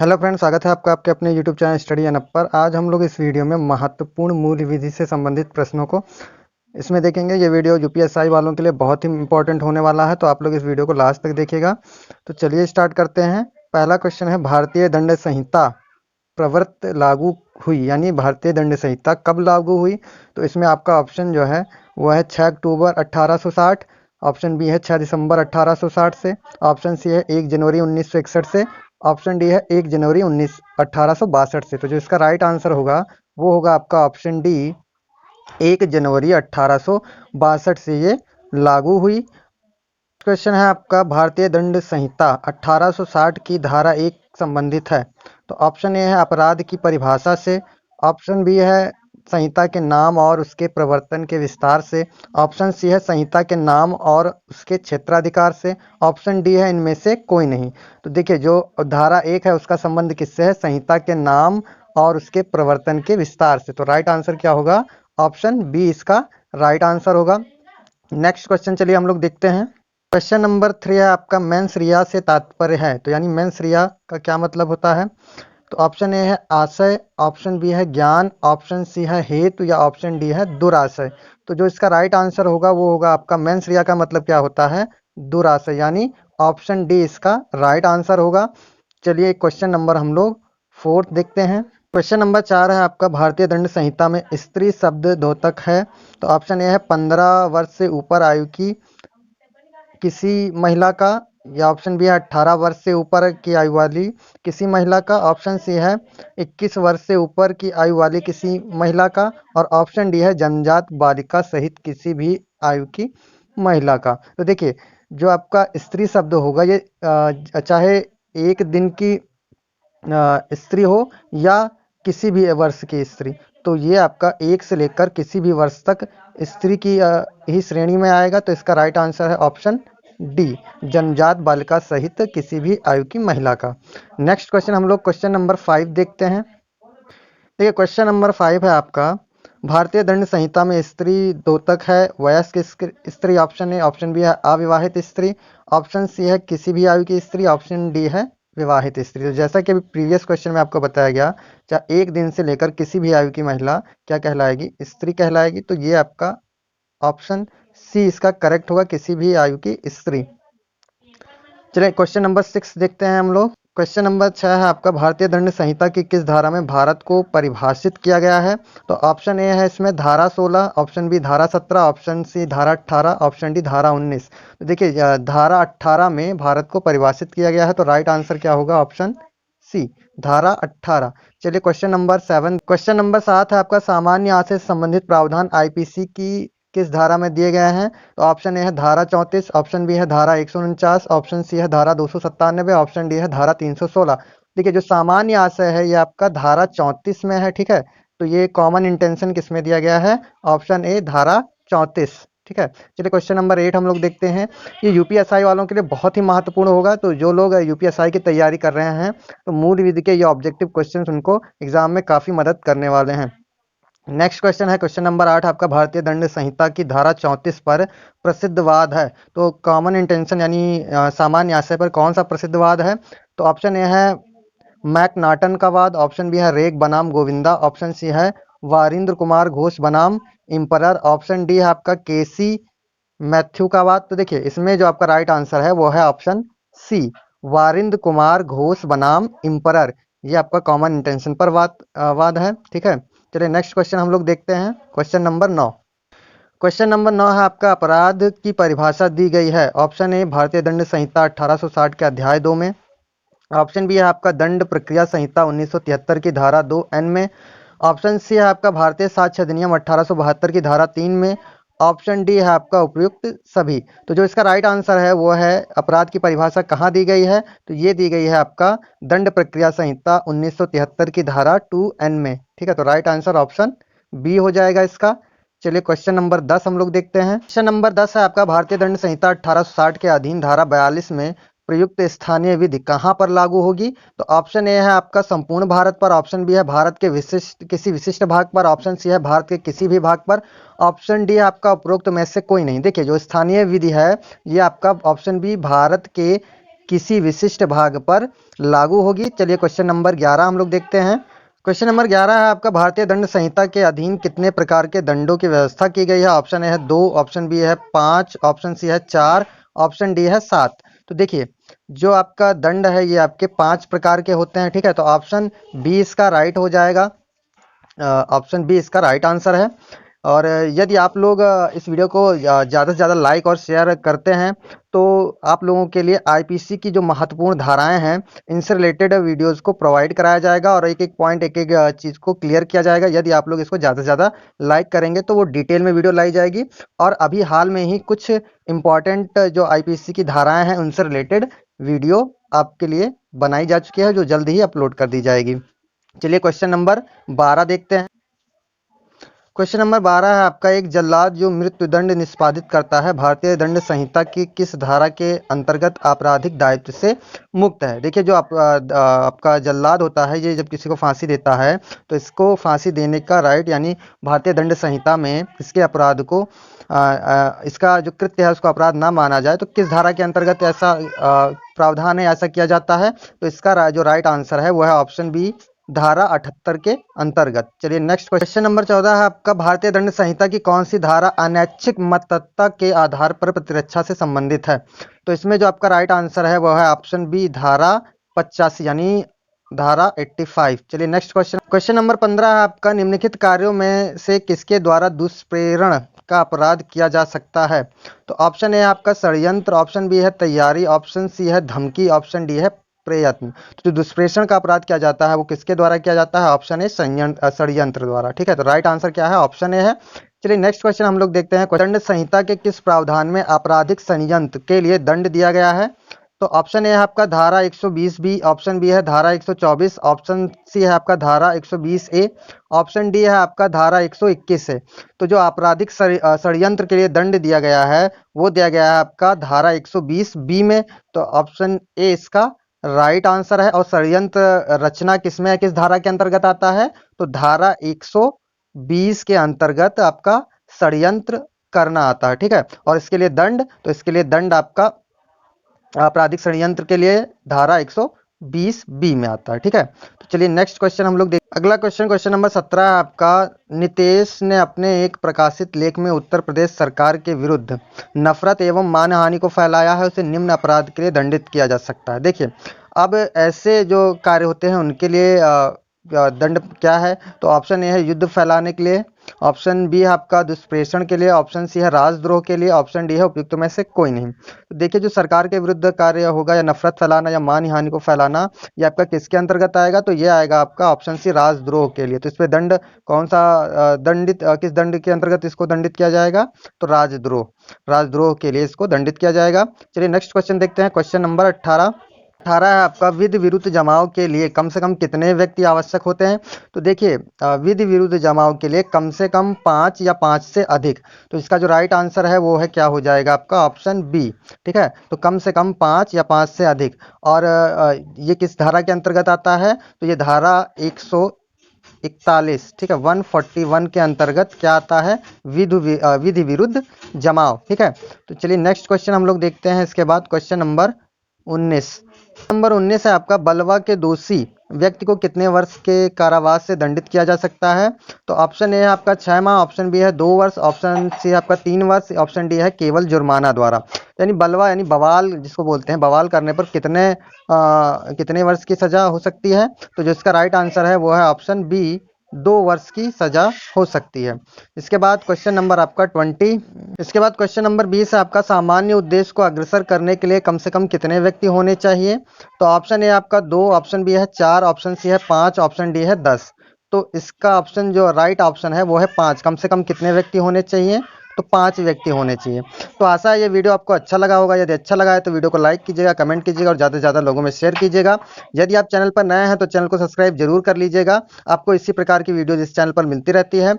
Hello friend, स्वागत है आपका आपके अपने YouTube channel study and up पर। आज हम लोग इस वीडियो में महत्वपूर्ण मूल विधि से संबंधित प्रश्नों को इसमें देखेंगे। ये वीडियो यूपीएसआई वालों के लिए बहुत ही इंपॉर्टेंट होने वाला है, तो आप लोग इस वीडियो को लास्ट तक देखिएगा। तो चलिए स्टार्ट करते हैं। पहला क्वेश्चन है, भारतीय दंड संहिता प्रवर्त लागू हुई, यानी भारतीय दंड संहिता कब लागू हुई? तो इसमें आपका ऑप्शन जो है वह है 6 अक्टूबर 1860, ऑप्शन बी है 6 दिसंबर 1860 से, ऑप्शन सी है 1 जनवरी 1961 से, ऑप्शन डी है 1 जनवरी 1862 से। तो जो इसका राइट आंसर होगा वो होगा आपका ऑप्शन डी, 1 जनवरी 1862 से ये लागू हुई। क्वेश्चन है आपका, भारतीय दंड संहिता 1860 की धारा एक संबंधित है। तो ऑप्शन ए है अपराध की परिभाषा से, ऑप्शन बी है संहिता के नाम और उसके प्रवर्तन के विस्तार से, ऑप्शन सी है संहिता के नाम और उसके क्षेत्राधिकार से, ऑप्शन डी है इनमें से कोई नहीं। तो देखिए, जो धारा एक है उसका संबंध किससे है? संहिता के नाम और उसके प्रवर्तन के विस्तार से। तो राइट आंसर क्या होगा? ऑप्शन बी इसका राइट आंसर होगा। नेक्स्ट क्वेश्चन चलिए हम लोग देखते हैं। क्वेश्चन नंबर 3 है आपका, मेंस रिया से तात्पर्य है। तो यानी मेंस रिया का क्या मतलब होता है? तो ऑप्शन ए है आशय, ऑप्शन बी है ज्ञान, ऑप्शन सी है हेतु, या ऑप्शन डी है दुराशय। तो जो इसका राइट आंसर होगा वो होगा आपका, मेंस रिया का मतलब क्या होता है? दुराशय, यानी ऑप्शन डी इसका राइट आंसर होगा। चलिए क्वेश्चन नंबर हम लोग 4 देखते हैं। क्वेश्चन नंबर 4 है आपका, भारतीय दंड संहिता में स्त्री शब्द द्योतक है। तो ऑप्शन ए है 15 वर्ष से ऊपर आयु की किसी महिला का, या ऑप्शन बी है 18 वर्ष से ऊपर की आयु वाली किसी महिला का, ऑप्शन सी है 21 वर्ष से ऊपर की आयु वाली किसी महिला का, और ऑप्शन डी है जन्मजात बालिका सहित किसी भी आयु की महिला का। तो देखिए, जो आपका स्त्री शब्द होगा ये चाहे एक दिन की स्त्री हो या किसी भी वर्ष की स्त्री, तो ये आपका एक से लेकर किसी भी वर्ष तक स्त्री की ही श्रेणी में आएगा। तो इसका राइट आंसर है ऑप्शन डी, जन्मजात बालिका सहित किसी भी आयु की महिला का। नेक्स्ट क्वेश्चन हम लोग क्वेश्चन नंबर 5 देखते हैं। देखिए, क्वेश्चन नंबर 5 है आपका, भारतीय दंड संहिता में स्त्री द्योतक है वयस्क स्त्री, ऑप्शन ए, ऑप्शन बी है अविवाहित स्त्री, ऑप्शन सी है किसी भी आयु की स्त्री, ऑप्शन डी है विवाहित स्त्री। तो जैसा कि अभी प्रीवियस क्वेश्चन में आपको बताया गया, चाहे एक दिन से लेकर किसी भी आयु की महिला क्या कहलाएगी? स्त्री कहलाएगी। तो ये आपका ऑप्शन सी इसका करेक्ट होगा, किसी भी आयु की स्त्री। चलिए क्वेश्चन नंबर 6 देखते हैं हम लोग। क्वेश्चन नंबर 6 है आपका, भारतीय दंड संहिता की किस धारा में भारत को परिभाषित किया गया है? तो ऑप्शन ए है इसमें धारा 16, ऑप्शन बी धारा 17, ऑप्शन सी धारा 18, ऑप्शन डी धारा 19। तो देखिए, धारा 18 में भारत को परिभाषित किया गया है, तो राइट आंसर क्या होगा? ऑप्शन सी, धारा 18। चलिए क्वेश्चन नंबर 7। क्वेश्चन नंबर 7 है आपका, सामान्य आय से संबंधित प्रावधान आईपीसी की किस धारा में दिए गए हैं? तो ऑप्शन ए है धारा 34, ऑप्शन बी है धारा 149, ऑप्शन सी है धारा 297, ऑप्शन डी है धारा 316। देखिए, जो सामान्य आशय है ये आपका धारा 34 में है, ठीक है। तो ये कॉमन इंटेंशन किस में दिया गया है? ऑप्शन ए, धारा 34, ठीक है। चलिए क्वेश्चन नंबर 8 हम लोग देखते हैं। ये यूपीएसआई वालों के लिए बहुत ही महत्वपूर्ण होगा। तो जो लोग यूपीएसआई की तैयारी कर रहे हैं, तो मूल विधि के ये ऑब्जेक्टिव क्वेश्चन उनको एग्जाम में काफ़ी मदद करने वाले हैं। नेक्स्ट क्वेश्चन है क्वेश्चन नंबर 8 आपका, भारतीय दंड संहिता की धारा 34 पर प्रसिद्ध वाद है। तो कॉमन इंटेंशन यानी सामान्य आशय पर कौन सा प्रसिद्ध वाद है? तो ऑप्शन ए है मैकनाटन का वाद, ऑप्शन बी है रेग बनाम गोविंदा, ऑप्शन सी है वारिंद्र कुमार घोष बनाम इम्परर, ऑप्शन डी है आपका केसी मैथ्यू का वाद। तो देखिए, इसमें जो आपका राइट आंसर है वो है ऑप्शन सी, वारिंद्र कुमार घोष बनाम इम्परर। ये आपका कॉमन इंटेंशन पर वाद है, ठीक है। चलिए नेक्स्ट क्वेश्चन हम लोग देखते हैं, क्वेश्चन नंबर 9। क्वेश्चन नंबर 9 है आपका, अपराध की परिभाषा दी गई है। ऑप्शन ए भारतीय दंड संहिता 1860 के अध्याय 2 में, ऑप्शन बी है आपका दंड प्रक्रिया संहिता 1973 की धारा 2N में, ऑप्शन सी है आपका भारतीय साक्ष्य अधिनियम 1872 की धारा 3 में, ऑप्शन डी है आपका उपयुक्त सभी। तो जो इसका राइट आंसर है वो है, अपराध की परिभाषा कहाँ दी गई है? तो ये दी गई है आपका दंड प्रक्रिया संहिता 1973 की धारा 2N में, ठीक है। तो राइट आंसर ऑप्शन बी हो जाएगा इसका। चलिए क्वेश्चन नंबर 10 हम लोग देखते हैं। क्वेश्चन नंबर 10 है आपका, भारतीय दंड संहिता 1860 के अधीन धारा 42 में प्रयुक्त स्थानीय विधि कहाँ पर लागू होगी? तो ऑप्शन ए है आपका संपूर्ण भारत पर, ऑप्शन बी है भारत के किसी विशिष्ट भाग पर, ऑप्शन सी है भारत के किसी भी भाग पर, ऑप्शन डी है आपका उपरोक्त में से कोई नहीं। देखिए, जो स्थानीय विधि है ये आपका ऑप्शन बी भारत के किसी विशिष्ट भाग पर लागू होगी। चलिए क्वेश्चन नंबर 11 हम लोग देखते हैं। क्वेश्चन नंबर 11 है आपका, भारतीय दंड संहिता के अधीन कितने प्रकार के दंडों की व्यवस्था की गई है? ऑप्शन ए है 2, ऑप्शन बी है 5, ऑप्शन सी है 4, ऑप्शन डी है 7। तो देखिए जो आपका दंड है ये आपके 5 प्रकार के होते हैं, ठीक है। तो ऑप्शन बी इसका राइट हो जाएगा, ऑप्शन बी इसका राइट आंसर है। और यदि आप लोग इस वीडियो को ज़्यादा से ज़्यादा लाइक और शेयर करते हैं तो आप लोगों के लिए आईपीसी की जो महत्वपूर्ण धाराएं हैं इनसे रिलेटेड वीडियोस को प्रोवाइड कराया जाएगा और एक एक पॉइंट एक एक चीज़ को क्लियर किया जाएगा। यदि आप लोग इसको ज़्यादा से ज़्यादा लाइक करेंगे तो वो डिटेल में वीडियो लाई जाएगी। और अभी हाल में ही कुछ इम्पॉर्टेंट जो आईपीसी की धाराएँ हैं उनसे रिलेटेड वीडियो आपके लिए बनाई जा चुकी है जो जल्द ही अपलोड कर दी जाएगी। चलिए क्वेश्चन नंबर 12 देखते हैं। क्वेश्चन नंबर 12 है आपका, एक जल्लाद जो मृत्युदंड निष्पादित करता है भारतीय दंड संहिता की किस धारा के अंतर्गत आपराधिक दायित्व से मुक्त है? देखिए जो आपका जल्लाद होता है ये जब किसी को फांसी देता है तो इसको फांसी देने का राइट यानी भारतीय दंड संहिता में इसके अपराध को इसका जो कृत्य है उसको अपराध ना माना जाए तो किस धारा के अंतर्गत ऐसा प्रावधान है, ऐसा किया जाता है? तो इसका जो राइट आंसर है वो है ऑप्शन बी, धारा 78 के अंतर्गत। चलिए नेक्स्ट क्वेश्चन नंबर 14 है आपका, भारतीय दंड संहिता की कौन सी धारा अनैच्छिक मतदाता के आधार पर प्रतिरक्षा से संबंधित है? तो इसमें जो आपका राइट आंसर है वो है ऑप्शन बी, धारा 85 यानी धारा 85। चलिए नेक्स्ट क्वेश्चन नंबर 15 है आपका, निम्नलिखित कार्यों में से किसके द्वारा दुष्प्रेरण का अपराध किया जा सकता है? तो ऑप्शन ए है आपका षड्यंत्र, ऑप्शन बी है तैयारी, ऑप्शन सी है धमकी, ऑप्शन डी है प्रयत्न। तो जो दुष्प्रेषण का अपराध किया जाता है वो किसके द्वारा किया जाता है? ऑप्शन ए षड्यंत्र द्वारा, ठीक है। तो राइट आंसर क्या है? ऑप्शन ए है। चलिए नेक्स्ट क्वेश्चन हम लोग देखते हैं। दंड संहिता के किस प्रावधान में आपराधिक षड्यंत्र के लिए दंड दिया गया है? तो ऑप्शन ए है आपका धारा 120 बी, ऑप्शन बी है धारा 124, ऑप्शन सी है आपका धारा 120 ए, ऑप्शन डी है आपका धारा 121 है। तो जो आपराधिक षड्यंत्र के लिए दंड दिया गया है वो दिया गया है आपका धारा 120 बी में। तो ऑप्शन ए इसका राइट आंसर है। और षड्यंत्र रचना किसमें है, किस धारा के अंतर्गत आता है? तो धारा 120 के अंतर्गत आपका षड्यंत्र करना आता है, ठीक है। और इसके लिए दंड, तो इसके लिए दंड आपका आपराधिक षड्यंत्र के लिए धारा 120 बी में आता है, ठीक है। तो चलिए नेक्स्ट क्वेश्चन हम लोग अगला क्वेश्चन नंबर 17 है आपका, नितेश ने अपने एक प्रकाशित लेख में उत्तर प्रदेश सरकार के विरुद्ध नफरत एवं मानहानि को फैलाया है, उसे निम्न अपराध के लिए दंडित किया जा सकता है। देखिए अब ऐसे जो कार्य होते हैं उनके लिए दंड क्या है? तो ऑप्शन ए है युद्ध फैलाने के लिए, ऑप्शन बी है आपका दुष्प्रेषण के लिए, ऑप्शन सी है राजद्रोह के लिए, ऑप्शन डी है उपयुक्त में से कोई नहीं। तो देखिए जो सरकार के विरुद्ध कार्य होगा या नफरत फैलाना या मान हानि को फैलाना ये आपका किसके अंतर्गत आएगा? तो ये आएगा आपका ऑप्शन सी राजद्रोह के लिए। तो इस पे दंड कौन सा किस दंड के अंतर्गत इसको दंडित किया जाएगा? तो राजद्रोह के लिए इसको दंडित किया जाएगा। चलिए नेक्स्ट क्वेश्चन देखते हैं। क्वेश्चन नंबर 18 है आपका, विधि विरुद्ध जमाव के लिए कम से कम कितने व्यक्ति आवश्यक होते हैं? तो देखिए विधि विरुद्ध जमाव के लिए कम से कम 5 या 5 से अधिक। तो इसका जो राइट आंसर है वो है क्या हो जाएगा आपका? ऑप्शन बी, ठीक है। तो कम से कम 5 या 5 से अधिक। और ये किस धारा के अंतर्गत आता है? तो ये धारा 141, ठीक है, 141 के अंतर्गत क्या आता है? विधि विरुद्ध जमाव, ठीक है। तो चलिए नेक्स्ट क्वेश्चन हम लोग देखते हैं। इसके बाद क्वेश्चन नंबर 19 है आपका, बलवा के दोषी व्यक्ति को कितने वर्ष के कारावास से दंडित किया जा सकता है? तो ऑप्शन ए है आपका 6 माह, ऑप्शन बी है 2 वर्ष, ऑप्शन सी है आपका 3 वर्ष, ऑप्शन डी है केवल जुर्माना द्वारा। यानी बलवा यानी बवाल जिसको बोलते हैं, बवाल करने पर कितने वर्ष की सजा हो सकती है? तो जो इसका राइट आंसर है वो है ऑप्शन बी, 2 वर्ष की सजा हो सकती है। इसके बाद क्वेश्चन नंबर आपका 20, इसके बाद क्वेश्चन नंबर 20 है आपका, सामान्य उद्देश्य को अग्रसर करने के लिए कम से कम कितने व्यक्ति होने चाहिए? तो ऑप्शन ए आपका 2, ऑप्शन बी है 4, ऑप्शन सी है 5, ऑप्शन डी है 10। तो इसका ऑप्शन जो राइट ऑप्शन है वो है 5। कम से कम कितने व्यक्ति होने चाहिए? तो 5 व्यक्ति होने चाहिए। तो आशा है ये वीडियो आपको अच्छा लगा होगा। यदि अच्छा लगा है तो वीडियो को लाइक कीजिएगा, कमेंट कीजिएगा और ज़्यादा से ज़्यादा लोगों में शेयर कीजिएगा। यदि आप चैनल पर नए हैं तो चैनल को सब्सक्राइब जरूर कर लीजिएगा। आपको इसी प्रकार की वीडियोज इस चैनल पर मिलती रहती है।